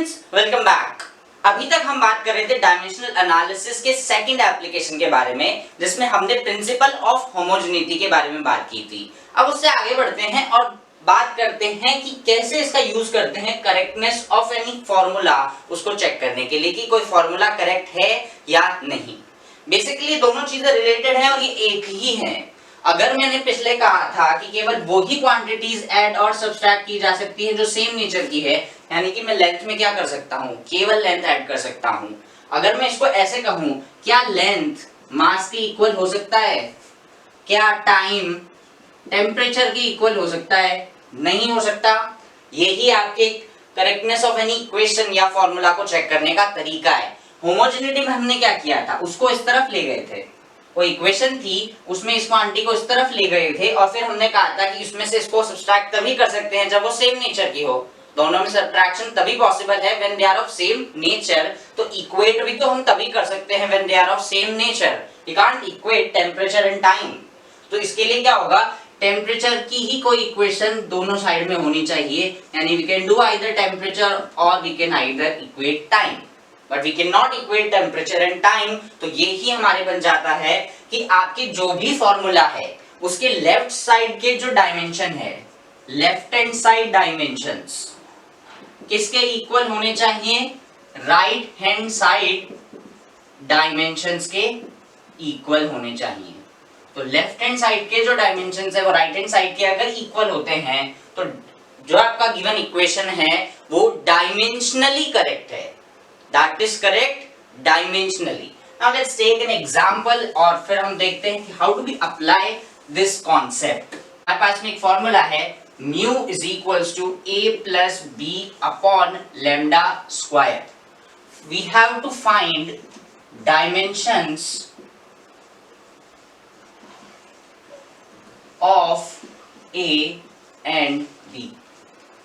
Students, welcome back. अभी तक हम बात कर रहे थे डायमेंशनल एनालिसिस के सेकंड एप्लीकेशन के बारे में, जिसमें हमने प्रिंसिपल ऑफ होमोजेनिटी के बारे में बात की थी। अब उससे आगे बढ़ते हैं और बात करते हैं कि कैसे इसका यूज करते हैं करेक्टनेस ऑफ एनी फॉर्मूला, उसको चेक करने के लिए कि कोई फॉर्मूला करेक्ट है या नहीं। बेसिकली दोनों चीजें रिलेटेड हैं और ये एक ही है। अगर मैंने पिछले कहा था कि केवल वो ही क्वांटिटीज ऐड और सब्सट्रैक्ट की जा सकती है जो सेम नेचर की है, यानी कि मैं लेंथ में क्या कर सकता हूँ, केवल लेंथ ऐड कर सकता हूँ। अगर मैं इसको ऐसे कहूँ, क्या लेंथ मास के इक्वल हो सकता है? क्या टाइम टेम्परेचर के इक्वल हो सकता है? नहीं हो सकता। यही आपके करेक्टनेस ऑफ एनी इक्वेशन या फॉर्मूला को चेक करने का तरीका है। होमोजेनिटी में हमने क्या किया था, उसको इस तरफ ले गए थे, कोई इक्वेशन थी उसमें इस क्वांटिटी को इस तरफ ले गए थे और फिर हमने कहा था कि इसमें से इसको सब्सट्रैक्ट तभी कर सकते हैं जब वो सेम नेचर की हो। दोनों में सब्ट्रैक्शन तभी पॉसिबल है when they are of same nature. तो इक्वेट भी तो हम तभी कर सकते हैं when they are of same nature. We can't equate temperature and time. तो इसके लिए क्या होगा, टेम्परेचर की ही कोई इक्वेशन दोनों साइड में होनी चाहिए, यानी we can do either temperature और we can either equate time, but we can not equate temperature and time. तो ये ही हमारे बन जाता है कि आपके जो भी फॉर्मूला है उसके लेफ्ट साइड के जो डायमेंशन है, लेफ्ट हैंड साइड डायमेंशंस किसके इक्वल होने चाहिए? राइट हैंड साइड डायमेंशंस के इक्वल होने चाहिए। तो लेफ्ट हैंड साइड के जो डायमेंशंस है वो राइट हैंड साइड के अगर इक्वल होते हैं तो जो आपका गिवन इक्वेशन है वो डायमेंशनली करेक्ट है। That is correct dimensionally. Now let's take an example और फिर हम देखते हैं कि how do we apply this concept. हमारे पास में एक फॉर्मूला है mu is equals to a plus b upon lambda square. We have to find dimensions of a and b.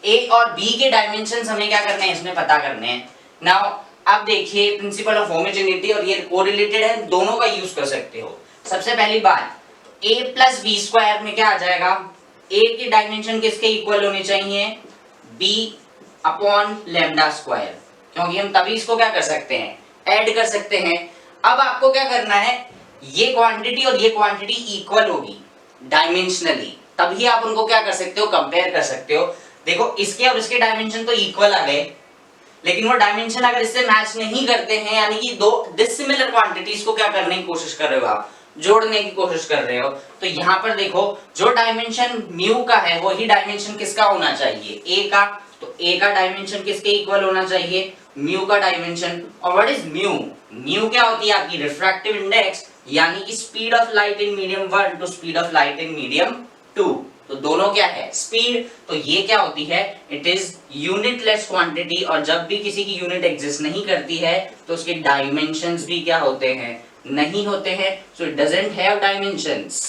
a और b के डायमेंशंस हमें क्या करने हैं, इसमें पता करने हैं। Now अब देखिए प्रिंसिपल ऑफ होमोजेनिटी और ये कोरिलेटेड है, दोनों का यूज कर सकते हो। सबसे पहली बात, a प्लस बी स्क्वायर में क्या आ जाएगा, a की डायमेंशन किसके इक्वल होने चाहिए? b अपॉन लैम्डा स्क्वायर, क्योंकि हम तभी इसको क्या कर सकते हैं, ऐड कर सकते हैं। अब आपको क्या करना है, ये क्वांटिटी और ये क्वांटिटी इक्वल होगी डायमेंशनली, तभी आप उनको क्या कर सकते हो, कंपेयर कर सकते हो। देखो इसके और इसके डायमेंशन तो इक्वल आ गए, लेकिन वो डायमेंशन अगर इससे मैच नहीं करते हैं, यानी कि दो डिसिमिलर क्वांटिटीज को क्या करने की कोशिश कर रहे हो आप, जोड़ने की कोशिश कर रहे हो, तो यहाँ पर देखो जो डायमेंशन म्यू का है वही डायमेंशन किसका होना चाहिए, ए का। तो ए का डायमेंशन किसके इक्वल होना चाहिए, म्यू का डायमेंशन। और व्हाट इज म्यू? म्यू क्या होती है आपकी रिफ्रैक्टिव इंडेक्स, यानी कि speed of light in medium 1 to speed of light in medium 2। तो दोनों क्या है, स्पीड। तो ये क्या होती है, इट इज यूनिटलेस क्वांटिटी, और जब भी किसी की यूनिट एग्जिस्ट नहीं करती है तो उसके डायमेंशंस भी क्या होते हैं, नहीं होते हैं। So it doesn't have dimensions.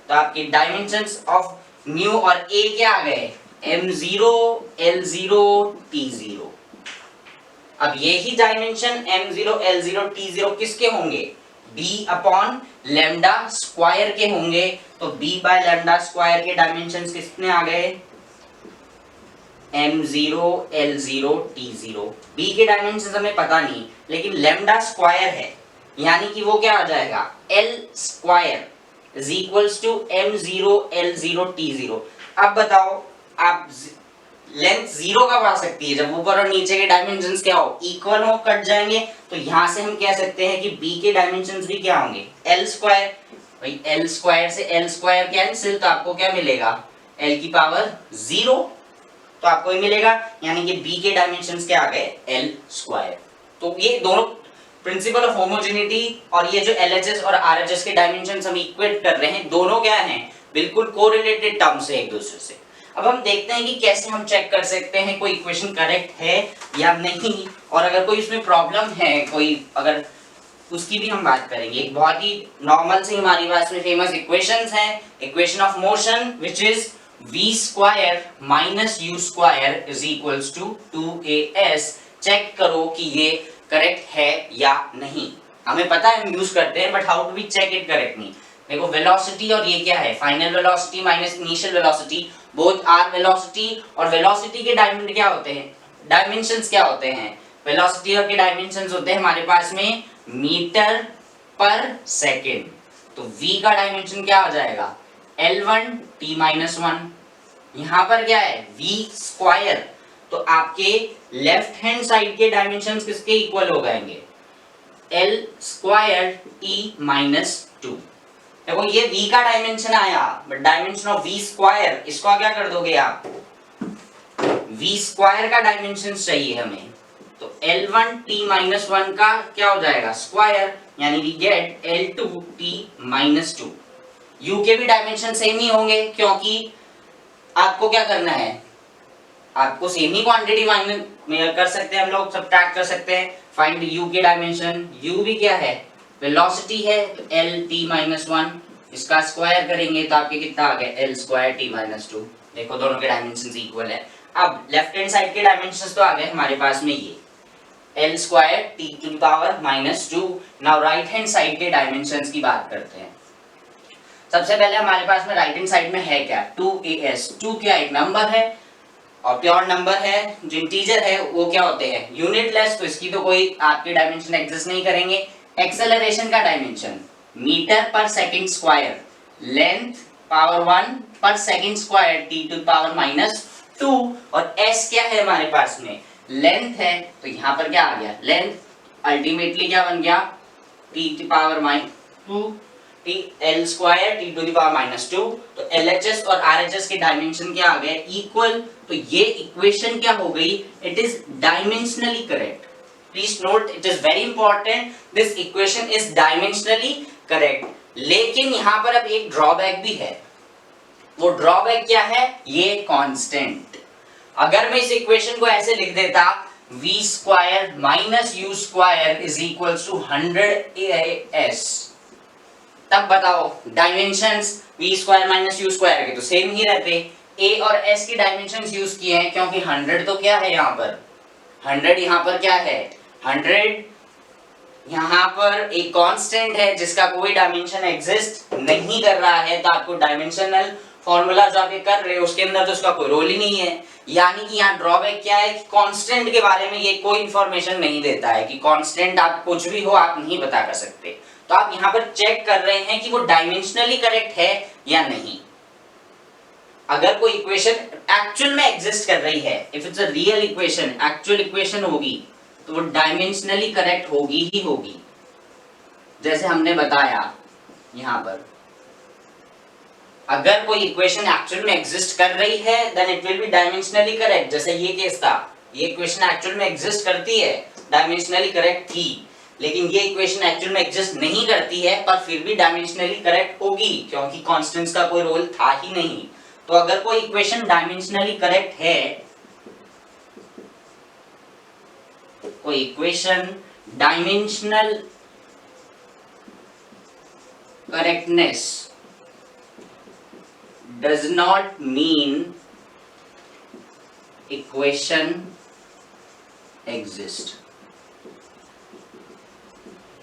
तो आपकी डायमेंशंस ऑफ म्यू और ए क्या आ गए, m0 l0 t0। अब ये ही डायमेंशन m0 l0 t0 किसके होंगे, b अपॉन लैम्डा स्क्वायर के होंगे। तो b बाय लैम्डा स्क्वायर के डायमेंशंस कितने आ गए, m0 l0 t0। b के डायमेंशंस हमें पता नहीं, लेकिन लैम्डा स्क्वायर है, यानी कि वो क्या आ जाएगा, l square is equals to m0 l0 t0। अब बताओ आप लेंथ जीरो कब आ सकती है, जब ऊपर और नीचे के डायमेंशंस क्या हो, इक्वल हो, कट जाएंगे। तो यहां से हम कह सकते हैं कि b के डायमेंशंस भी क्या होंगे, l स्क्वायर। भाई l स्क्वायर से l स्क्वायर कैंसिल, तो आपको क्या मिलेगा, l की पावर 0, तो आपको ये मिलेगा, यानी कि b के डायमेंशंस क्या आ गए, l स्क्वायर। तो ये दोनों प्रिंसिपल ऑफ होमोजेनिटी और ये जो LHS और RHS के डायमेंशंस हम इक्वेट कर रहे हैं, दोनों क्या हैं, बिल्कुल कोरिलेटेड टर्म्स है एक दूसरे से। अब हम देखते हैं कि कैसे हम चेक कर सकते हैं कोई इक्वेशन करेक्ट है या नहीं, और अगर कोई इसमें प्रॉब्लम है कोई, अगर उसकी भी हम बात करेंगे। एक बहुत ही नॉर्मल सी हमारी पास में फेमस इक्वेशंस हैं, equation of motion which is v square minus u square is equals to 2as। Check करो कि ये करेक्ट है या नहीं। हमें पता है हम यूज करते हैं, but how do we check it correctly. देखो वेलोसिटी और ये क्या है, final velocity minus initial velocity, both are velocity, और वेलोसिटी के डायमेंशन क्या होते हैं, डायमेंशंस क्या होते हैं? वेलोसिटी के डायमेंशंस होते हैं हमारे पास में मीटर पर सेकेंड। तो v का डायमेंशन क्या हो जाएगा? L1 t-1। यहां पर क्या है? v square. तो आपके लेफ्ट हैंड साइड के डायमेंशंस किसके इक्वल हो जाएंगे? L square t-2। देखो ये v का डायमेंशन आया, but dimension of v square, इसको क्या कर दोगे आप? v स्क्वायर का डायमेंशन चाहिए हमें, तो L1 t-1 का क्या हो जाएगा? स्क्वायर, यानी we get L2 t-2। u के भी डायमेंशन सेम ही होंगे, क्योंकि आपको क्या करना है? आपको सेम ही क्वांटिटी माइनस कर सकते हैं हम लोग, सब्ट्रैक्ट कर सकते हैं। फाइंड u के डायमेंशन, u भी क्या है? वेलोसिटी है, L t-1, इसका स्क्वायर करेंगे तो आपके कितना आ गया? L square t-2। देखो दोनों के डायमेंशंस इक्वल है। अब लेफ्ट हैंड साइड के डायमेंशंस तो आ गए हमारे पास में ये L square t-2। Now right hand side के डायमेंशंस की बात करते हैं। सबसे पहले हमारे पास में राइट हैंड साइड में है क्या? 2as। 2 क्या एक नंबर है और प्योर नंबर है, जो इंटीजर है वो क्या होते हैं? यूनिटलेस, तो इसकी तो कोई आपके डायमेंशन एग्जिस्ट नहीं करेंगे। एक्सेलरेशन का dimension metre per second square, length power 1 पर सेकंड स्क्वायर t-2, और s क्या है हमारे पास में? लेंथ है, तो यहाँ पर क्या आ गया? लेंथ अल्टीमेटली क्या बन गया? t-2 L square t-2। तो LHS और RHS के डायमेंशन क्या आ गए? इक्वल। तो ये इक्वेशन क्या हो गई? It is dimensionally correct. Please note, it is very important, this equation is dimensionally correct. लेकिन यहाँ पर अब एक ड्रॉबैक भी है। वो ड्रॉबैक क्या है? ये कांस्टेंट। अगर मैं इस इक्वेशन को ऐसे लिख देता v square minus u square is equals to 100as, तब बताओ dimensions v square minus u square के तो सेम ही रहते। a और s की डायमेंशंस यूज किए हैं, क्योंकि 100 तो क्या है यहाँ पर? 100 यहाँ पर क्या है? 100 यहाँ पर एक कांस्टेंट है जिसका कोई डायमेंशन एग्जिस्ट नहीं कर रहा है, तो आपको डायमेंशनल फॉर्मूला जो आप ये कर रहे हो उसके अंदर तो उसका कोई रोल ही नहीं है। यानी कि यहाँ ड्रॉबैक क्या है कि कांस्टेंट के बारे में ये कोई इंफॉर्मेशन नहीं देता है कि कांस्टेंट आप कुछ भी हो आप नहीं बता कर सकते। तो आप यहाँ पर चेक कर रहे हैं कि वो डायमेंशनली करेक्ट है या नहीं। अगर कोई इक्वेशन एक्चुअल में एग्जिस्ट कर रही है, if it's a real equation, actual equation होगी, तो वो डायमेंशनली करेक्ट होगी ही होगी। जैसे हमने बताया यहाँ पर, अगर कोई इक्वेशन एक्चुअल में एग्जिस्ट कर रही है then it will be dimensionally correct. जैसे ये केस था, ये इक्वेशन एक्चुअल में एग्जिस्ट करती है, डायमेंशनली करेक्ट थी, लेकिन ये इक्वेशन एक्चुअल में एग्जिस्ट नहीं करती है, पर फिर भी डायमेंशनली करेक्ट होगी, क्योंकि कांस्टेंट्स का कोई रोल था ही नहीं। तो अगर कोई इक्वेशन डायमेंशनली करेक्ट है, कोई equation dimensional correctness does not mean equation exist।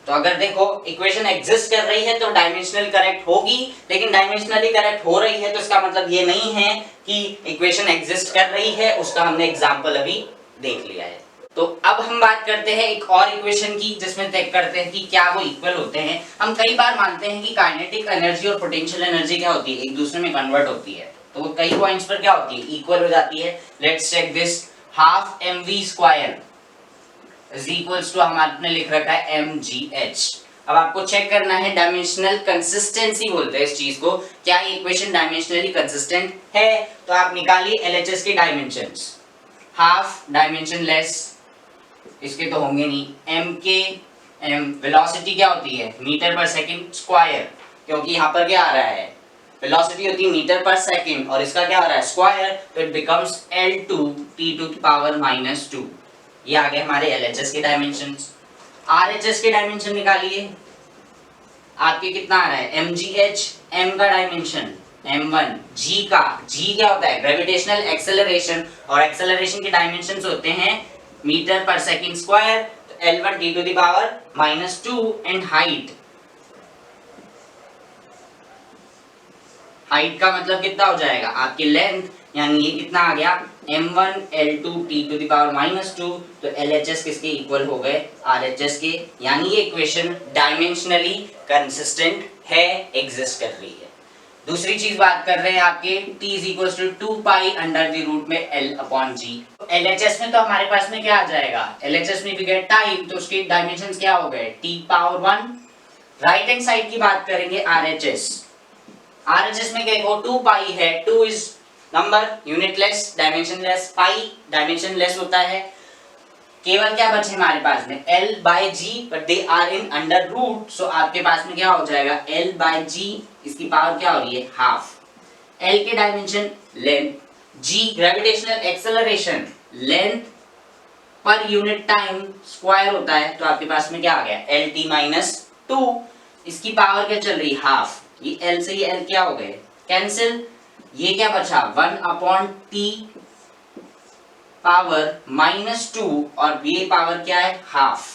तो अगर देखो इक्वेशन एग्जिस्ट कर रही है तो डायमेंशनल करेक्ट होगी, लेकिन डायमेंशनली करेक्ट हो रही है तो इसका मतलब ये नहीं है कि इक्वेशन एग्जिस्ट कर रही है। उसका हमने एग्जांपल अभी देख लिया है। तो अब हम बात करते हैं एक और इक्वेशन की, जिसमें चेक करते हैं कि क्या वो इक्वल होते हैं। हम कई बार मानते हैं कि काइनेटिक एनर्जी और पोटेंशियल एनर्जी क्या होती है? एक दूसरे में कन्वर्ट होती है, तो वो कई पॉइंट्स पर क्या होती है? इक्वल हो जाती है। Let's check this, half mv square is equals to, हमने लिख रखा है mgh। अब आपको चेक करना है डायमेंशनल कंसिस्टेंसी बोलते हैं इस चीज को, क्या ये इक्वेशन डायमेंशनली कंसिस्टेंट है? तो आप निकालिए LHS के डायमेंशंस। हाफ डायमेंशन लेस, इसके तो होंगे नहीं। m के m वेलोसिटी क्या होती है? मीटर पर सेकंड स्क्वायर, क्योंकि यहाँ पर क्या आ रहा है? वेलोसिटी होती है मीटर पर सेकंड, और इसका क्या आ रहा है? स्क्वायर, तो इट बिकम्स L2 t⁻²। ये आ गए हमारे LHS के डायमेंशंस। RHS के डायमेंशन निकालिए। आपके कितना आ रहा है? mgh, m का डायमेंशन m1, g का, g क्या होता है? ग्रेविटेशनल एक्सेलरेशन, और एक्सेलरेशन के डायमेंशंस होते हैं मीटर पर सेकंड स्क्वायर, तो L1 t⁻², and height height का मतलब कितना हो जाएगा आपकी लेंथ, यानी ये कितना आ गया m1 L2 t to the power -2, तो LHS किसके इक्वल हो गए RHS के, यानी ये इक्वेशन डायमेंशनली कंसिस्टेंट है, एग्जिस्ट कर रही है। दूसरी चीज बात कर रहे हैं आपके t is equal to 2 pi under the root में L अपॉन जी। LHS में तो हमारे पास में क्या आ जाएगा, LHS में भी गेट टाइम, तो उसके डायमेंशंस क्या हो गए t power 1। Right hand side की बात करेंगे RHS, RHS में देखो 2 पाई है, 2 is number unitless dimensionless, pi dimensionless होता है, केवल क्या बचे हमारे पास में L by G, but they are in under root, so आपके पास में क्या हो जाएगा L बाय G, इसकी पावर क्या हो रही है हाफ। L के dimension length, G gravitational acceleration, length पर यूनिट टाइम स्क्वायर होता है, तो आपके पास में क्या आ गया LT माइनस 2, इसकी पावर क्या चल रही है हाफ, ये L से ये L क्या हो गए कैंसिल, ये क्या बचा 1 अपॉन T पावर -2, और ये पावर क्या है हाफ।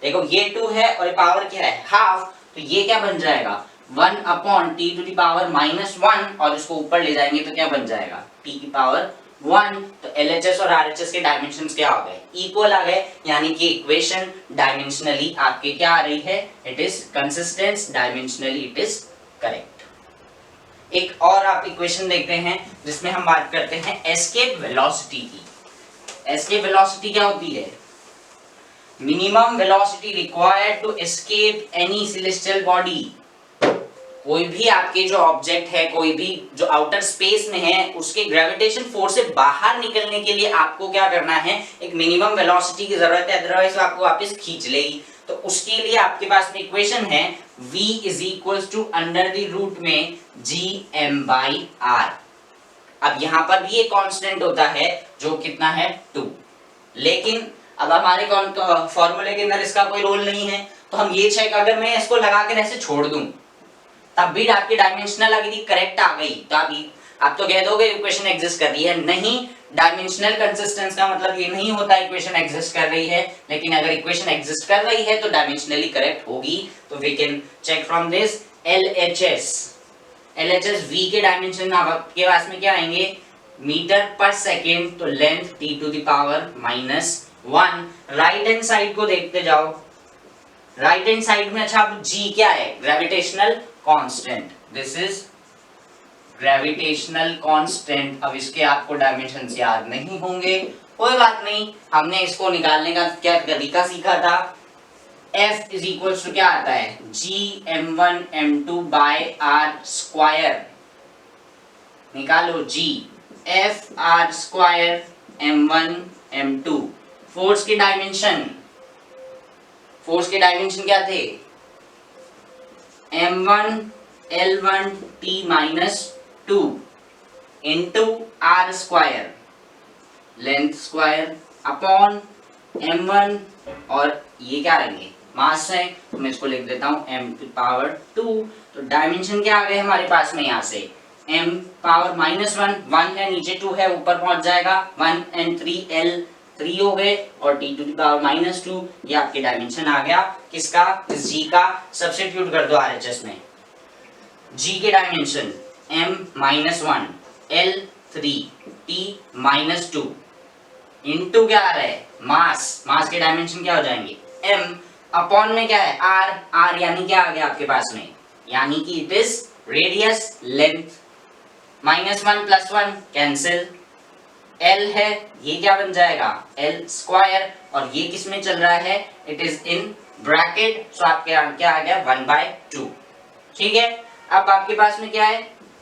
देखो ये 2 है और ये पावर क्या है हाफ, तो ये क्या बन जाएगा 1 upon t to the power -1, और इसको ऊपर ले जाएंगे तो क्या बन जाएगा t की पावर 1। तो LHS और RHS के डायमेंशंस क्या आ गए इक्वल आ गए, यानी कि इक्वेशन डायमेंशनली आपके क्या आ रही है, it is consistent, dimensionally it is correct. एक और आप इक्वेशन देखते हैं जिसमें हम बात करते हैं एस्केप वेलोसिटी की। एस्केप वेलोसिटी क्या होती है, minimum velocity required to escape any celestial body. कोई भी आपके जो ऑब्जेक्ट है, कोई भी जो आउटर स्पेस में है, उसके ग्रेविटेशन फोर्स से बाहर निकलने के लिए आपको क्या करना है, एक मिनिमम वेलोसिटी की जरूरत है, अदरवाइज आपको वापस खींच लेगी। तो उसके लिए आपके पास में इक्वेशन है v is equals to under the root में gm बाई r। अब यहां पर भी एक कांस्टेंट होता है जो कितना है 2, लेकिन अब हमारे फॉर्मूले के अंदर इसका कोई रोल नहीं है, तो हम ये चेक, अगर मैं इसको लगा कर ऐसे छोड़ दूं तब भी आपकी डायमेंशनल अगर ये करेक्ट आ गई तो आप तो कह दोगे इक्वेशन एग्जिस्ट कर रही है, नहीं, डायमेंशनल कंसिस्टेंस का मतलब ये नहीं होता इक्वेशन एग्जिस्ट कर रही है, लेकिन अगर इक्वेशन एग्जिस्ट कर रही है तो डायमेंशनली करेक्ट होगी। तो we can check from this LHS v के डायमेंशन आपके पास में क्या आएंगे मीटर पर सेकेंड, तो length t to the power -1। Right hand side को देखते जाओ, राइट हैंड साइड में अच्छा अब g क्या है gravitational constant, this is gravitational constant. अब इसके आपको डायमेंशंस याद नहीं होंगे, कोई बात नहीं, हमने इसको निकालने का क्या तरीका सीखा था, F इज इक्वल टू क्या आता है gm1 m2 by r square, निकालो g f r square m1 m2। Force के डायमेंशन, फोर्स के डायमेंशन क्या थे m1 L1 t minus 2 into r square, length square upon m1, और ये क्या आएंगे मास है, तो मैं इसको लिख देता हूं m की पावर 2। तो डायमेंशन क्या आ गए हमारे पास में यहाँ से m पावर -1 है, नीचे 2 है, ऊपर पहुंच जाएगा 1 and 3 L 3 हो गए, और t टू द पावर -2, ये आपके डायमेंशन आ गया किसका, इस g का। सब्स्टिट्यूट कर दो RHS में, g के dimension m-1 L 3 t -2 into क्या आ रहा है मास, मास के डायमेंशन क्या हो जाएंगे m, अपॉन में क्या है r यानी क्या आ गया आपके पास में, यानी कि it is radius length, -1 + 1 cancel, l है ये क्या बन जाएगा l स्क्वायर, और ये किस में चल रहा है इट इज इन ब्रैकेट, सो आपके क्या आ गया 1/2। ठीक है, अब आपके पास में क्या है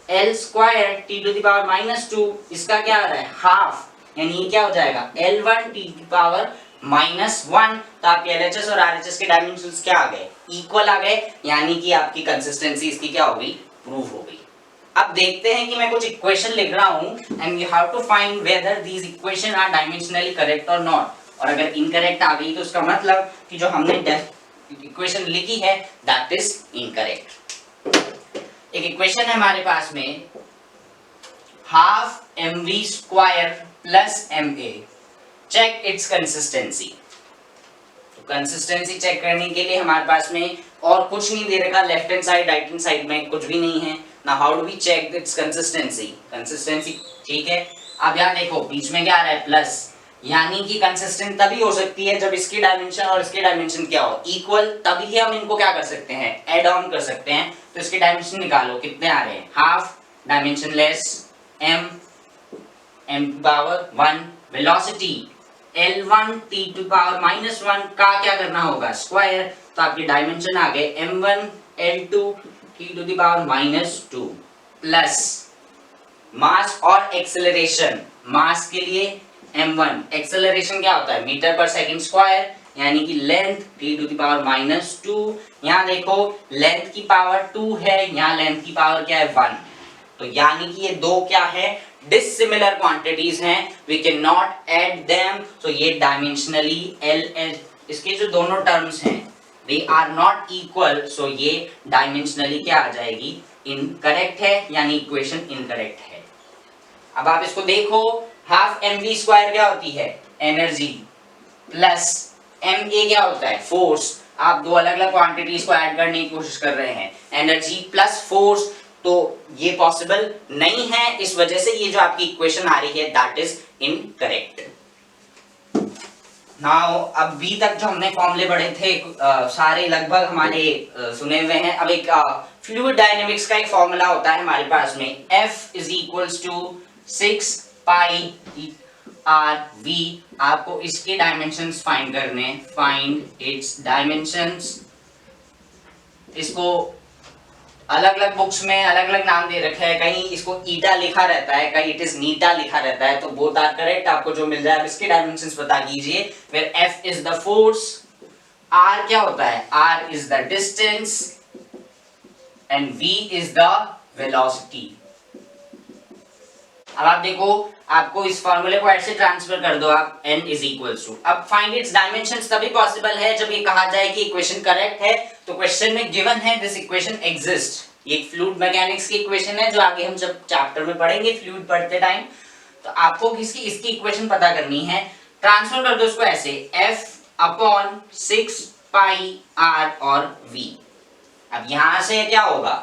l square t to the power -2, इसका क्या आ रहा है हाफ, यानी ये क्या हो जाएगा L1 t की पावर -1। तो आपके LHS और RHS के डायमेंशंस क्या आ गए इक्वल आ गए, यानी कि आपकी कंसिस्टेंसी इसकी क्या हो गई प्रूव हो गई। अब देखते हैं कि मैं कुछ इक्वेशन लिख रहा हूं and you have to find whether these equation are dimensionally correct और नॉट, और अगर इनकरेक्ट आ गई तो उसका मतलब कि जो हमने इक्वेशन लिखी है दैट इज इनकरेक्ट। एक इक्वेशन है हमारे पास में half mv square plus ma, check its consistency. तो कंसिस्टेंसी चेक करने के लिए हमारे पास में और कुछ नहीं दे रखा, left hand side right hand side में कुछ भी नहीं है, now how do we check its consistency? Consistency ठीक है। अब यहाँ देखो बीच में क्या आ रहा है प्लस, यानी कि कंसिस्टेंट तभी हो सकती है जब इसकी डायमेंशन और इसकी डायमेंशन क्या हो, इक्वल, तभी हम इनको क्या कर सकते हैं, ऐड ऑन कर सकते हैं। तो इसके डायमेंशन निकालो कितने आ रहे हैं, half, dimensionless m power 1, velocity L1 t to power -1 का क्या करना होगा, स्क्वायर, तो आपके डायमेंशन आ गए m1 L2 t to the power -2 plus mass और एक्सेलरेशन, मास के लिए m1, एक्सेलरेशन क्या होता है मीटर पर सेकंड स्क्वायर, यानी कि length t to the power -2। यहाँ देखो लेंथ की पावर 2 है, यहाँ लेंथ की पावर क्या है 1, तो यानी कि ये दो क्या है, डिसिमिलर क्वांटिटीज हैं, we can not add them, तो ये डायमेंशनली इसके जो दोनों टर्म्स हैं they are not equal, so ये डायमेंशनली क्या आ जाएगी, इनकरेक्ट है, यानी इक्वेशन इनकरेक्ट है। अब आप इसको देखो, हाफ mv स्क्वायर क्या होती है, एनर्जी, प्लस ma क्या होता है, फोर्स। आप दो अलग अलग क्वांटिटीज को ऐड करने की कोशिश कर रहे हैं, एनर्जी प्लस फोर्स, तो ये पॉसिबल नहीं है, इस वजह से ये जो आपकी इक्वेशन आ रही है दैट इज इनकरेक्ट। नाउ अभी तक जो हमने फॉर्मूले पढ़े थे सारे लगभग हमारे सुने हुए हैं। अब एक फ्लूइड डायनेमिक्स का एक फॉर्मूला होता है हमारे पास में, F is equals to 6 pi r v. आपको इसके डायमेंशंस फाइंड करने, फाइंड इट्स डायमेंशंस। इसको अलग अलग बुक्स में अलग अलग नाम दे रखे हैं, कहीं इसको ईटा लिखा रहता है, कहीं इट इज नीटा लिखा रहता है, तो बोथ आर करेक्ट। आपको जो मिल जाए इसके डायमेंशंस बता दीजिए। फिर F is the force, R क्या होता है, R is the distance and V is the velocity. अब आप देखो, आपको इस फार्मूले को ऐसे ट्रांसफर कर दो आप, n इज इक्वल्स टू, अब फाइंड इट्स डायमेंशंस तभी पॉसिबल है जब ये कहा जाए कि इक्वेशन करेक्ट है। तो क्वेश्चन में गिवन है दिस इक्वेशन एग्जिस्ट, ये फ्लूइड मैकेनिक्स की इक्वेशन है जो आगे हम जब चैप्टर में पढ़ेंगे फ्लूइड पढ़ते टाइम, तो आपको इसकी इक्वेशन पता करनी है। ट्रांसफर कर दो इसको ऐसे, f अपॉन 6 पाई r और v। अब यहां से क्या होगा,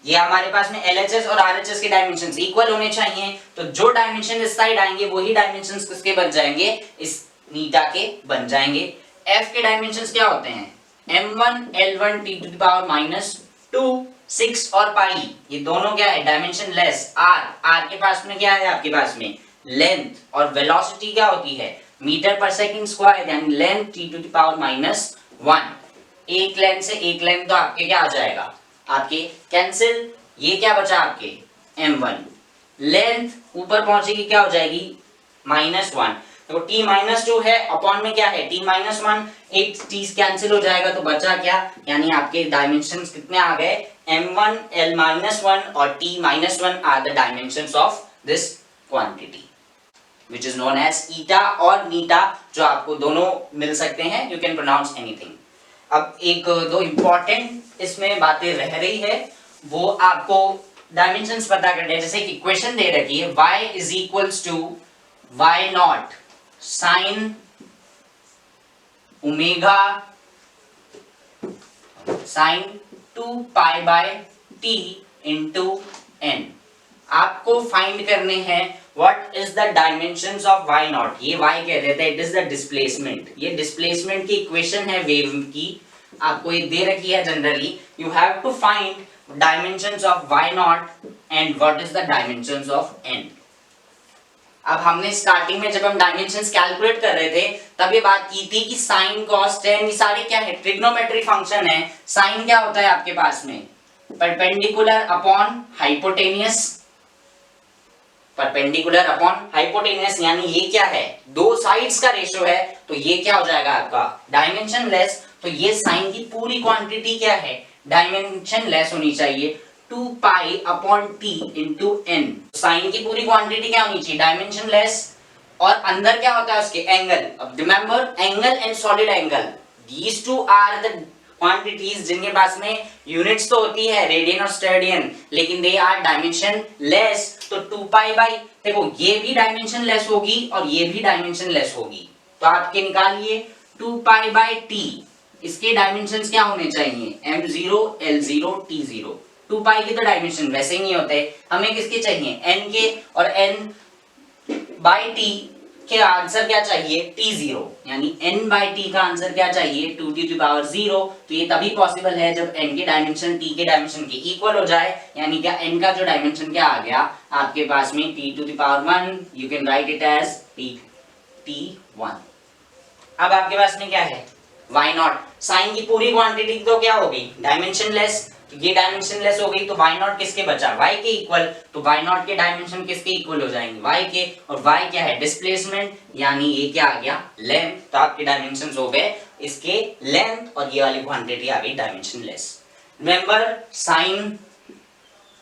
ये हमारे पास में LHS और RHS के डायमेंशंस इक्वल होने चाहिए, तो जो डायमेंशन इस साइड आएंगे वही डायमेंशंस किसके बन जाएंगे, इस नीटा के बन जाएंगे। F के डायमेंशंस क्या होते हैं, m1 L1 t to the power -2, 6 और पाई, ये दोनों क्या है, डायमेंशन लेस। R के पास में क्या है, आपके पास में लेंथ, और वेलोसिटी क्या होती है, मीटर पर सेकंड स्क्वायर, यानी length t to the power -1। एक लेंथ से एक लेंथ तो आपके क्या आ जाएगा, आपके कैंसिल, ये क्या बचा आपके m1, लेंथ ऊपर पहुंचेगी क्या हो जाएगी -1, तो t -2 है, अपॉन में क्या है t -1, एक t कैंसिल हो जाएगा तो बचा क्या, यानी आपके डायमेंशंस कितने आ गए, m1 L-1 और t -1 are the dimensions of this quantity which is known as eta और neta, जो आपको दोनों मिल सकते हैं, यू कैन प्रोनाउंस एनीथिंग। अब एक दो इंपॉर्टेंट इसमें बातें रह रही है, वो आपको डायमेंशंस पता करने हैं। जैसे कि इक्वेशन दे रखी है y is equals to y naught sine omega sine 2 pi by t into n। आपको फाइंड करने हैं what is the dimensions of y naught, ये y कह देते हैं, इट इज द डिस्प्लेसमेंट, ये डिस्प्लेसमेंट की इक्वेशन है वेव की, आपको ये दे रखी है generally, you have to find dimensions of y naught and what is the dimensions of n। अब हमने स्टार्टिंग में जब हम डायमेंशंस कैलकुलेट कर रहे थे तब ये बात की थी कि साइन कॉस टेन ये सारे क्या है, ट्रिग्नोमेट्री फंक्शन है। साइन क्या होता है आपके पास में, perpendicular upon hypotenuse, perpendicular upon hypotenuse, यानी ये क्या है, दो साइड्स का रेशियो है, तो ये क्या हो जाएगा आपका डायमेंशन लेस। तो ये साइन की पूरी क्वांटिटी क्या है, डायमेंशन लेस होनी चाहिए, 2 pi upon t into n। Sine की पूरी क्वांटिटी क्या होनी चाहिए, डायमेंशन लेस, और अंदर क्या होता है उसके एंगल। अब remember angle and solid angle, these two are the quantities जिनके पास में यूनिट्स तो होती है रेडियन और स्टेडियन, लेकिन दे आर डायमेंशन लेस। तो 2 पाई बाई, देखो ये भी डायमेंशन लेस होगी और ये भी डायमेंशन लेस होगी, तो आपके निकालिए 2 पाई बाई t, इसके डायमेंशंस क्या होने चाहिए, m0 L0 T0, 2 पाई के तो डायमेंशन वैसे ही नहीं होते, हमें किसके चाहिए n के, और n बाई टी के आंसर क्या चाहिए t0, यानी n बाई टी का आंसर क्या चाहिए 2t⁻0। तो ये तभी पॉसिबल है जब n के डायमेंशन t के डायमेंशन के इक्वल हो जाए, यानी क्या n का जो डायमेंशन क्या आ गया आपके पास में t⁻1, you can write it as t1। अब आपके पास में क्या है y नॉट, साइन की पूरी क्वांटिटी तो क्या हो गई डायमेंशनलेस, तो ये डायमेंशनलेस हो गई, तो y नॉट किसके बचा y के इक्वल, तो y नॉट के डायमेंशन किसके इक्वल हो जाएंगे y के, और y क्या है डिस्प्लेसमेंट, यानी ये क्या आ गया लेंथ। तो आपके डायमेंशंस हो गए इसके लेंथ, और ये वाली क्वांटिटी आ गई dimensionless. Remember sine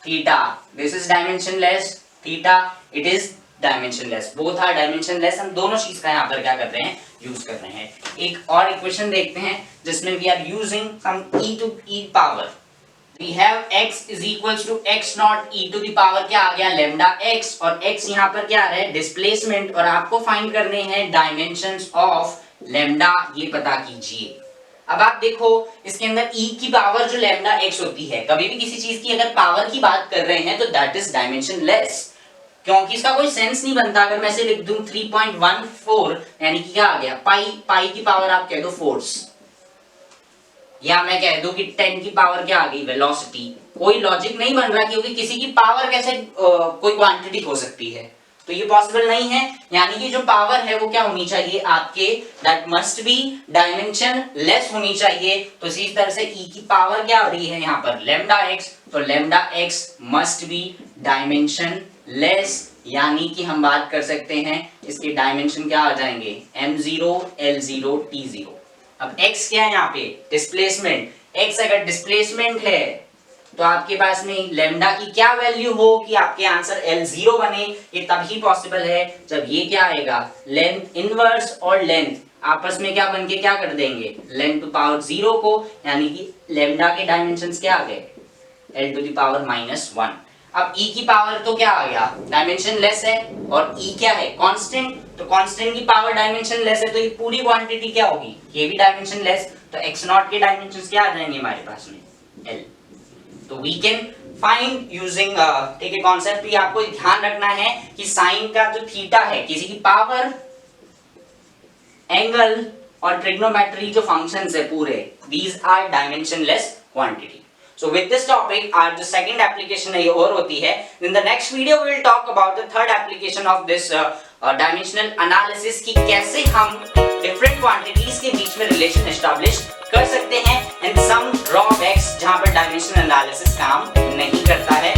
theta, this is dimensionless, theta it is dimensionless, both are dimensionless. हम दोनों चीज का यहाँ पर क्या कर रहे हैं यूज कर रहे हैं। एक और इक्वेशन देखते हैं जिसमें we are using some e to e power, we have x is equals to x naught e to the power क्या आ गया lambda x, और x यहाँ पर क्या आ रहा है डिस्प्लेसमेंट, और आपको फाइंड करने हैं डायमेंशंस ऑफ लैम्डा, ये पता कीजिए। अब आप देखो इसके अंदर e की पावर जो लैम्डा x होती है, कभी भी किसी चीज की अगर पावर की बात कर रहे हैं तो दैट इज डायमेंशनलेस, क्योंकि इसका कोई सेंस नहीं बनता अगर मैं इसे लिख दूं 3.14, यानी कि क्या आ गया पाई की पावर आप कह दो फोर्स, या मैं कह दूं कि 10 की पावर क्या आ गई वेलोसिटी, कोई लॉजिक नहीं बन रहा, क्योंकि किसी की पावर कैसे कोई क्वांटिटी हो सकती है, तो ये पॉसिबल नहीं है। यानी कि जो पावर है वो क्या होनी चाहिए आपके that must be dimension less होनी चाहिए। तो इसी तरह से e की पावर क्या हो रही है यहाँ पर लैम्डा x, तो lambda x must be dimension less, यानी कि हम बात कर सकते हैं इसके डायमेंशन क्या आ जाएंगे m0 l0 t0। अब x क्या है यहाँ पे डिस्प्लेसमेंट, x अगर डिस्प्लेसमेंट है तो आपके पास में लैम्डा की क्या वैल्यू हो कि आपके आंसर L0 बने, ये तभी पॉसिबल है जब ये क्या आएगा लेंथ इनवर्स और लेंथ आपस में क्या बन के क्या कर देंगे लेंथ टू पावर 0 को, यानी कि लैम्डा के डायमेंशंस क्या आ गए L टू द पावर -1। अब e की पावर तो क्या आ गया डायमेंशन लेस है, और e क्या है कांस्टेंट, तो कांस्टेंट की पावर डायमेंशन लेस है, तो ये पूरी क्वांटिटी क्या होगी ये भी डायमेंशन लेस, तो x नॉट के डायमेंशंस क्या आ जाएंगे हमारे पास में l। तो वी कैन फाइंड यूजिंग ठीक है कॉन्सेप्ट भी आपको ध्यान रखना है कि साइन का जो थीटा है किसी की पावर एंगल और ट्रिग्नोमेट्री जो फंक्शंस है पूरे these are dimensionless quantity। So with this topic our जो second application है ये और होती है। In the next video we will talk about the third application of this dimensional analysis कि कैसे हम different quantities के बीच में relation establish कर सकते हैं and some drawbacks जहाँ पर dimensional analysis काम नहीं करता है।